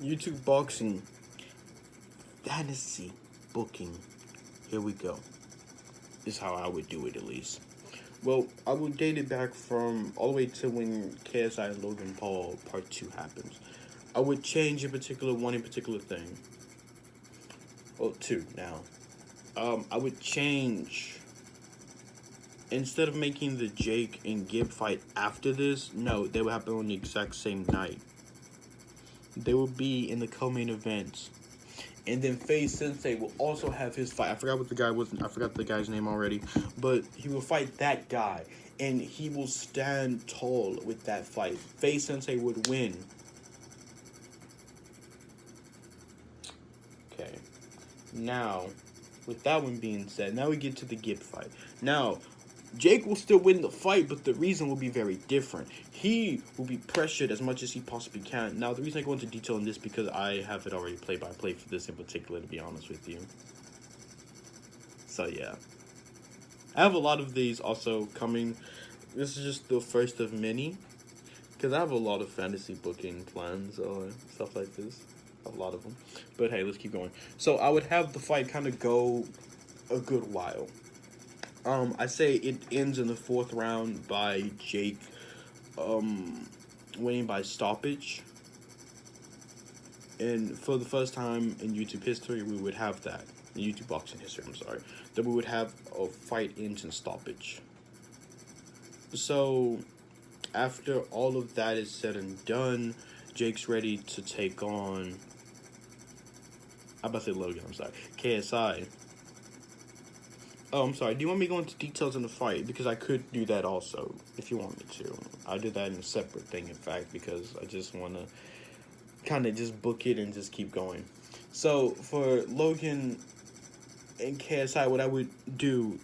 YouTube boxing fantasy booking. Here we go. Is how I would do it, at least. Well, I would date it back from all the way to when KSI and Logan Paul Part 2 happens. I would change one in particular thing. Well, two now. I would change, instead of making the Jake and Gib fight after this, no, they would happen on the exact same night. They would be in the co-main events. And then Faye Sensei will also have his fight. I forgot what the guy was. I forgot the guy's name already. But he will fight that guy. And he will stand tall with that fight. Faye Sensei would win. Okay. Now, with that one being said, now we get to the Gib fight. Now, Jake will still win the fight, but the reason will be very different. He will be pressured as much as he possibly can. Now, the reason I go into detail on this because I have it already play by play for this in particular, to be honest with you. So, yeah. I have a lot of these also coming. This is just the first of many, because I have a lot of fantasy booking plans or stuff like this. A lot of them. But hey, let's keep going. So, I would have the fight kind of go a good while. I say it ends in the 4th round by Jake winning by stoppage. And for the first time in YouTube history, we would have that. In YouTube boxing history, I'm sorry. That we would have a fight ends in stoppage. So, after all of that is said and done, Jake's ready to take on... I'm about to say Logan, I'm sorry. KSI. Oh, I'm sorry. Do you want me to go into details in the fight? Because I could do that also, if you want me to. I'll do that in a separate thing, in fact, because I just want to kind of just book it and just keep going. So, for Logan and KSI, what I would do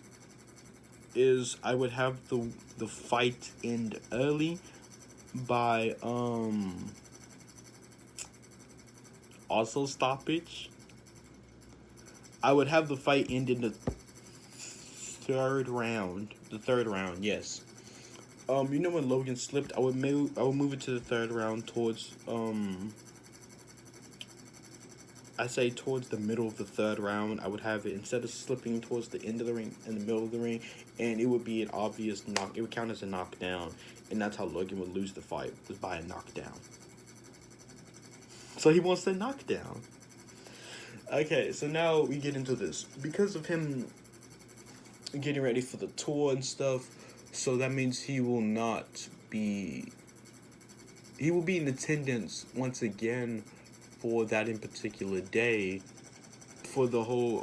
is I would have the fight end early by, also stoppage. I would have the fight end in the third round. The third round, yes. You know when Logan slipped, I would move it to the third round towards I say towards the middle of the third round. I would have it, instead of slipping towards the end of the ring, in the middle of the ring, and it would be an obvious knock. It would count as a knockdown, and that's how Logan would lose the fight, was by a knockdown. So he wants the knockdown. Okay, so now we get into this. Because of him getting ready for the tour and stuff, so that means he will be in attendance once again for that in particular day for the whole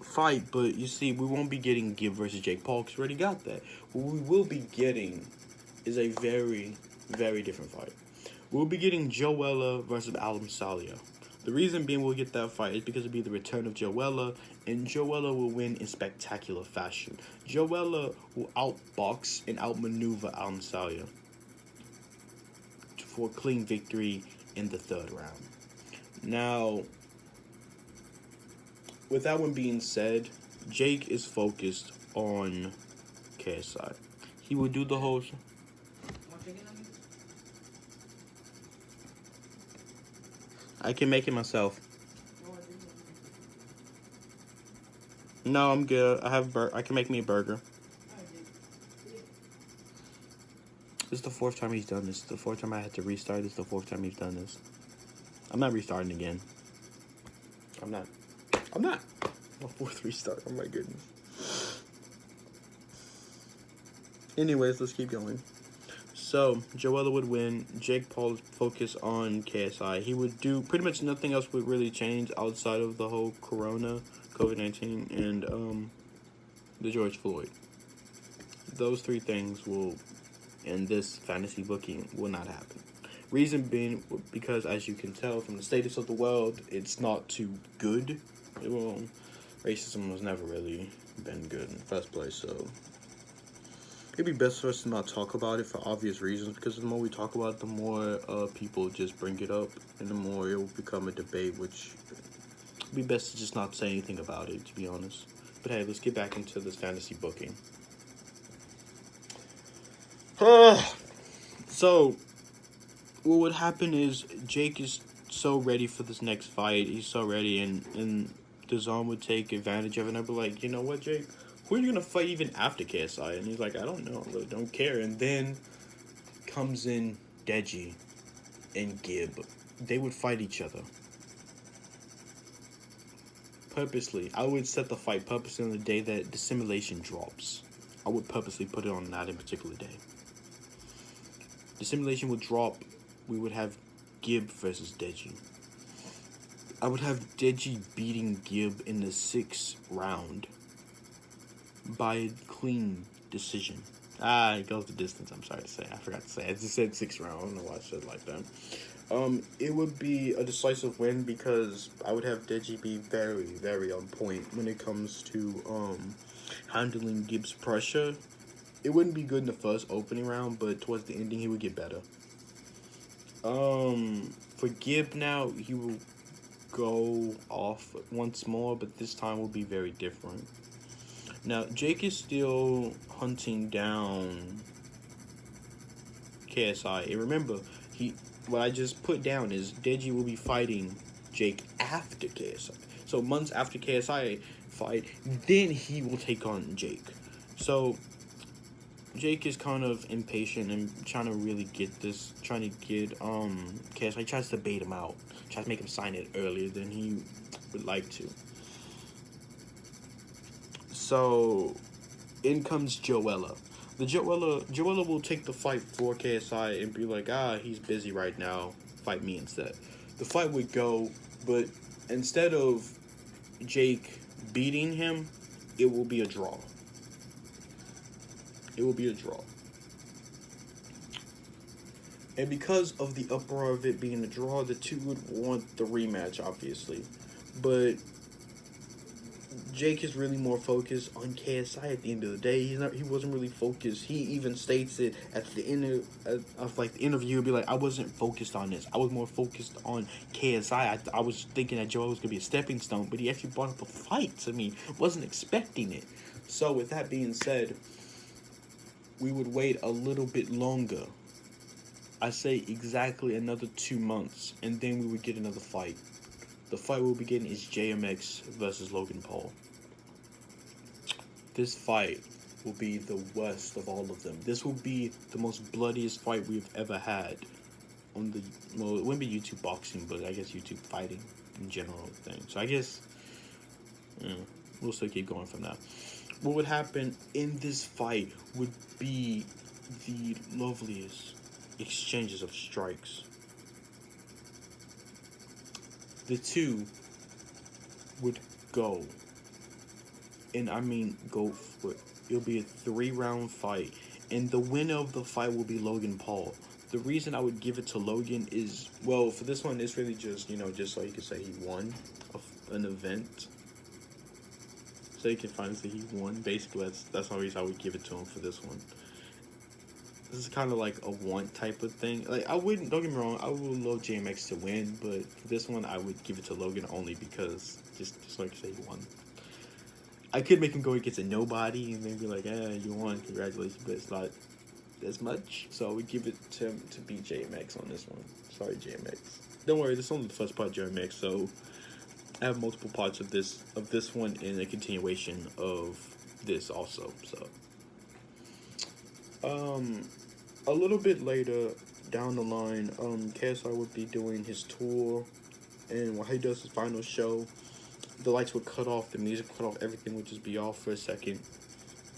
fight. But you see, we won't be getting Gib versus Jake Paul because we already got that. What we will be getting is a very, very different fight. We'll be getting Joella versus Alan Salia. The reason being we'll get that fight is because it'll be the return of Joella, and Joella will win in spectacular fashion. Joella will outbox and outmaneuver Alan Salia for a clean victory in the third round. Now, with that one being said, Jake is focused on KSI. He will do the whole... I can make it myself. No, I'm good. I can make me a burger. This is the 4th time he's done this. The 4th time I had to restart. This is the 4th time he's done this. I'm not restarting again. I'm not. My 4th restart. Oh my goodness. Anyways, let's keep going. So, Joella would win. Jake Paul focus on KSI. He would do pretty much nothing else would really change outside of the whole Corona, COVID-19, and the George Floyd. Those 3 things will, in this fantasy booking, will not happen. Reason being, because as you can tell from the status of the world, it's not too good. Well, racism has never really been good in the first place, so... It'd be best for us to not talk about it for obvious reasons, because the more we talk about it, the more people just bring it up, and the more it will become a debate, which it'd be best to just not say anything about it, to be honest. But hey, let's get back into this fantasy booking. So, what would happen is Jake is so ready for this next fight. He's so ready, and DAZN would take advantage of it. And I'd be like, you know what, Jake? Who are you gonna fight even after KSI? And he's like, I don't know. I really don't care. And then comes in Deji and Gib. They would fight each other. Purposely. I would set the fight purposely on the day that the simulation drops. I would purposely put it on that in particular day. The simulation would drop. We would have Gib versus Deji. I would have Deji beating Gib in the 6th round by a clean decision. It goes the distance. I'm sorry to say. I forgot to say. I just said 6th round. I don't know why I said it like that. It would be a decisive win because I would have Deji be very, very on point when it comes to handling Gib's pressure. It wouldn't be good in the first opening round, but towards the ending, he would get better. For Gib now, he will go off once more, but this time will be very different. Now, Jake is still hunting down KSI. And remember, what I just put down is Deji will be fighting Jake after KSI. So months after KSI fight, then he will take on Jake. So Jake is kind of impatient and trying to really get this, trying to get KSI. He tries to bait him out, tries to make him sign it earlier than he would like to. So in comes Joella. Joella will take the fight for KSI and be like, he's busy right now, fight me instead. The fight would go, but instead of Jake beating him, it will be a draw. It will be a draw. And because of the uproar of it being a draw, the two would want the rematch, obviously. But Jake is really more focused on KSI at the end of the day. He wasn't really focused. He even states it at the end of like the interview. He'd be like, I wasn't focused on this. I was more focused on KSI. I was thinking that Joel was gonna be a stepping stone, but he actually brought up a fight to me. Wasn't expecting it. So with that being said, we would wait a little bit longer. I say exactly another 2 months, and then we would get another fight. The fight we'll be getting is JMX versus Logan Paul. This fight will be the worst of all of them. This will be the most bloodiest fight we've ever had on the, well, it wouldn't be YouTube boxing, but I guess YouTube fighting in general thing. So I guess, we'll still keep going from that. What would happen in this fight would be the loveliest exchanges of strikes. The two would go, and I mean go for it. It'll be a 3-round fight, and the winner of the fight will be Logan Paul. The reason I would give it to Logan is, well, for this one, it's really just, just so you can say he won an event. So you can finally say he won. Basically, that's the reason I would give it to him for this one. This is kind of like a want type of thing. Like, I wouldn't, don't get me wrong, I would love JMX to win, but for this one, I would give it to Logan only because, just like I say, he won. I could make him go against a nobody and then be like, you won, congratulations, but it's not as much. So I would give it to him to beat JMX on this one. Sorry, JMX. Don't worry, this is only the first part, JMX, so I have multiple parts of this one and a continuation of this also, so. A little bit later down the line, KSI would be doing his tour, and while he does his final show, the lights would cut off, the music would cut off, everything would just be off for a second,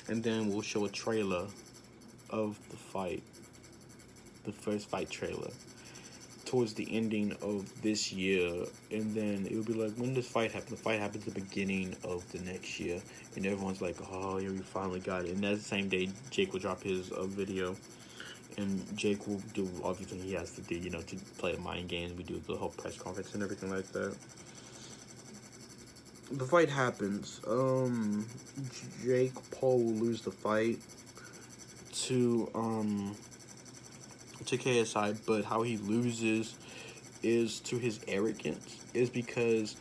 and then we'll show a trailer of the fight, the first fight trailer, towards the ending of this year, and then it would be like, when does fight happen? The fight happens at the beginning of the next year, and everyone's like, oh, yeah, we finally got it. And that same day, Jake will drop his video, and Jake will do everything he has to do, to play the mind games. We do the whole press conference and everything like that. The fight happens. Jake Paul will lose the fight to KSI, but how he loses is to his arrogance, is because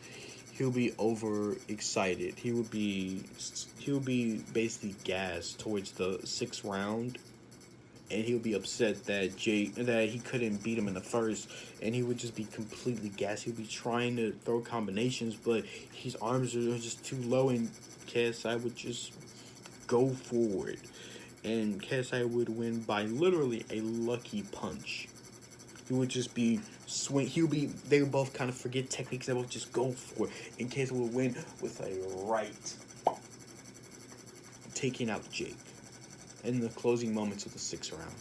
he'll be overexcited. He'll be basically gassed towards the 6th round, and he'll be upset that he couldn't beat him in the first, and he would just be completely gassed. He'll be trying to throw combinations, but his arms are just too low, and KSI would just go forward, and KSI would win by literally a lucky punch. He would just be swing. They would both kind of forget techniques. They would just go for it, and KSI would win with a right, taking out Jake in the closing moments of the 6th round.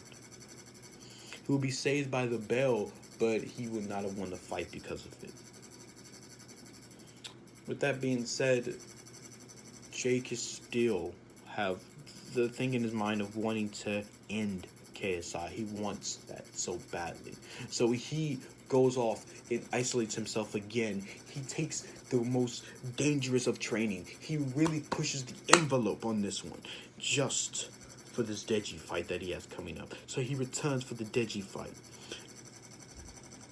He would be saved by the bell, but he would not have won the fight because of it. With that being said, Jake is still have the thing in his mind of wanting to end KSI. He wants that so badly. So he goes off and isolates himself again. He takes the most dangerous of training. He really pushes the envelope on this one, just for this Deji fight that he has coming up. So he returns for the Deji fight.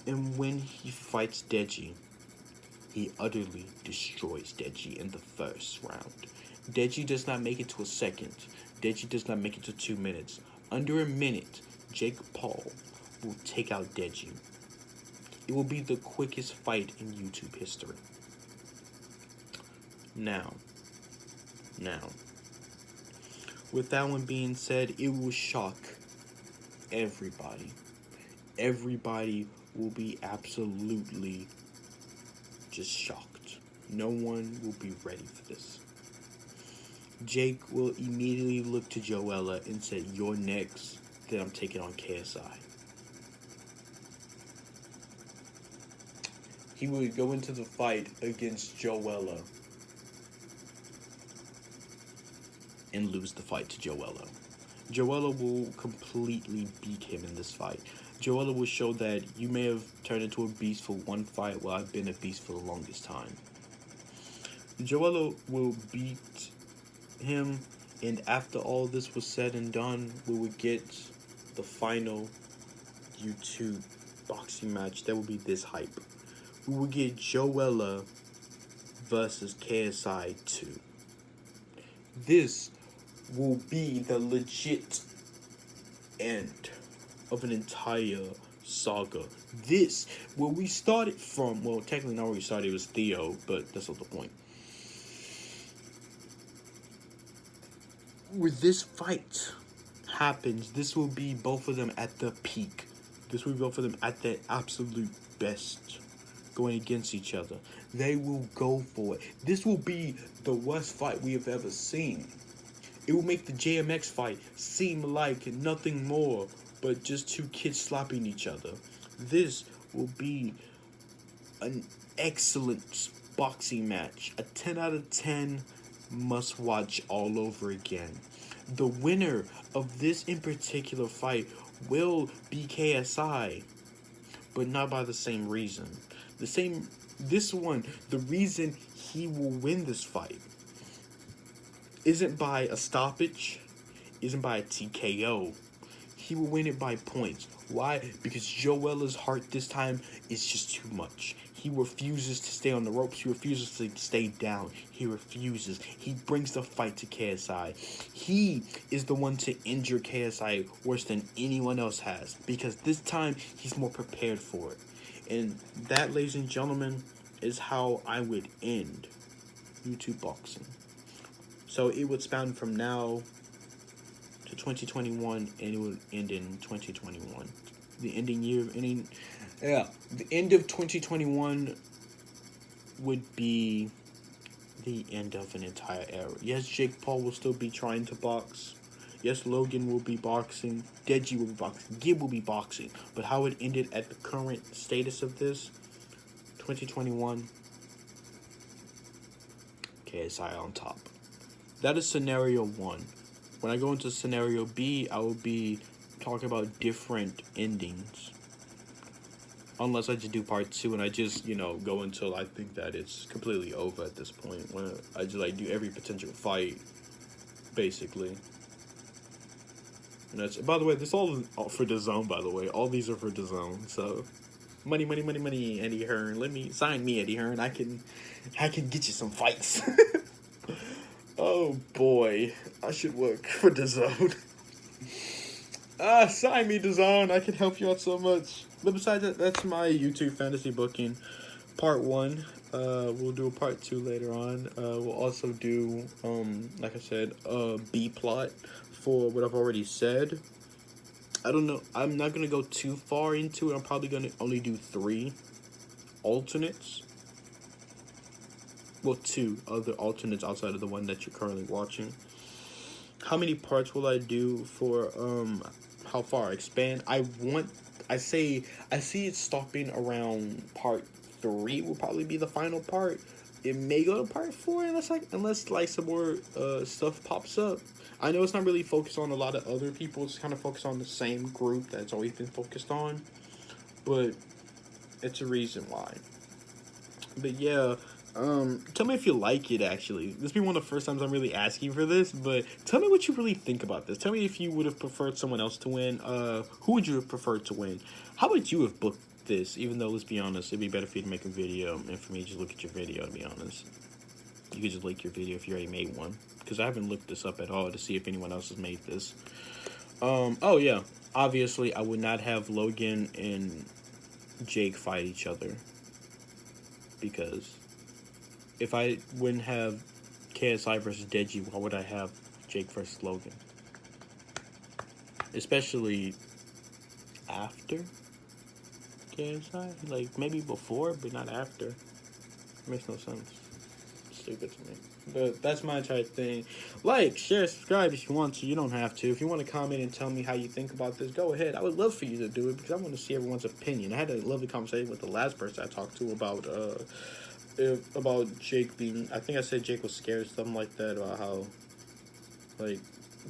And when he fights Deji, he utterly destroys Deji in the first round. Deji does not make it to a second. Deji does not make it to 2 minutes. Under a minute, Jake Paul will take out Deji. It will be the quickest fight in YouTube history. Now, with that one being said, it will shock everybody. Everybody will be absolutely just shocked. No one will be ready for this. Jake will immediately look to Joella and say, "You're next, then I'm taking on KSI." He would go into the fight against Joella and lose the fight to Joella. Joella will completely beat him in this fight. Joella will show that you may have turned into a beast for one fight while I've been a beast for the longest time. Joella will beat him, and after all this was said and done, we would get the final YouTube boxing match that would be this hype. We would get Joella versus KSI 2. This will be the legit end of an entire saga. This, where we started from, well, technically not where we started, it was Theo, but that's not the point. Where this fight happens, this will be both of them at the peak. This will be both of them at their absolute best, going against each other. They will go for it. This will be the worst fight we have ever seen. It will make the JMX fight seem like nothing more but just two kids slapping each other. This will be an excellent boxing match. A 10 out of 10 must watch all over again. The winner of this in particular fight will be KSI, but not by the same reason. The reason he will win this fight isn't by a stoppage, isn't by a TKO. He will win it by points. Why? Because Joella's heart this time is just too much. He refuses to stay on the ropes. He refuses to stay down. He refuses. He brings the fight to KSI. He is the one to injure KSI worse than anyone else has, because this time he's more prepared for it. And that, ladies and gentlemen, is how I would end YouTube boxing. So it would span from now to 2021, and it would end in 2021. The end of 2021 would be the end of an entire era. Yes, Jake Paul will still be trying to box. Yes, Logan will be boxing. Deji will be boxing. Gib will be boxing. But how it ended at the current status of this, 2021, KSI on top. That is scenario 1. When I go into scenario B, I will be talking about different endings. Unless I just do part 2 and I just, go until I think that it's completely over at this point. When I just, do every potential fight, basically. And that's, by the way, this all for the zone, by the way. All these are for the zone, so... Money, Eddie Hearn. Sign me, Eddie Hearn. I can get you some fights. Oh boy, I should work for the zone. Sign me, DAZN. I can help you out so much. But besides that, that's my YouTube fantasy booking. Part 1. We'll do a part 2 later on. We'll also do, like I said, a B plot for what I've already said. I don't know. I'm not gonna go too far into it. I'm probably gonna only do 3 alternates. Well, 2 other alternates outside of the one that you're currently watching. How many parts will I do for how far I expand? I see it stopping around part 3 will probably be the final part. It may go to part 4 unless some more stuff pops up. I know it's not really focused on a lot of other people. It's kind of focused on the same group that's always been focused on, but it's a reason why. But yeah, tell me if you like it, actually. This will be one of the first times I'm really asking for this, but tell me what you really think about this. Tell me if you would have preferred someone else to win. Who would you have preferred to win? How would you have booked this? Even though, let's be honest, it'd be better for you to make a video, and for me to just look at your video, to be honest. You could just link your video if you already made one, because I haven't looked this up at all to see if anyone else has made this. Oh yeah, obviously I would not have Logan and Jake fight each other, because if I wouldn't have KSI versus Deji, why would I have Jake versus Logan? Especially after KSI? Like, maybe before, but not after. It makes no sense. Stupid to me. But that's my entire thing. Like, share, subscribe if you want to. You don't have to. If you want to comment and tell me how you think about this, go ahead. I would love for you to do it, because I want to see everyone's opinion. I had a lovely conversation with the last person I talked to about Jake being, I think I said Jake was scared, something like that, about how, like,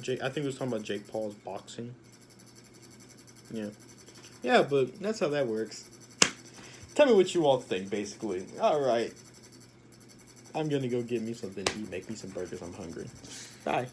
Jake, I think we was talking about Jake Paul's boxing. Yeah, but that's how that works. Tell me what you all think, basically. Alright. I'm gonna go get me something to eat, make me some burgers, I'm hungry. Bye.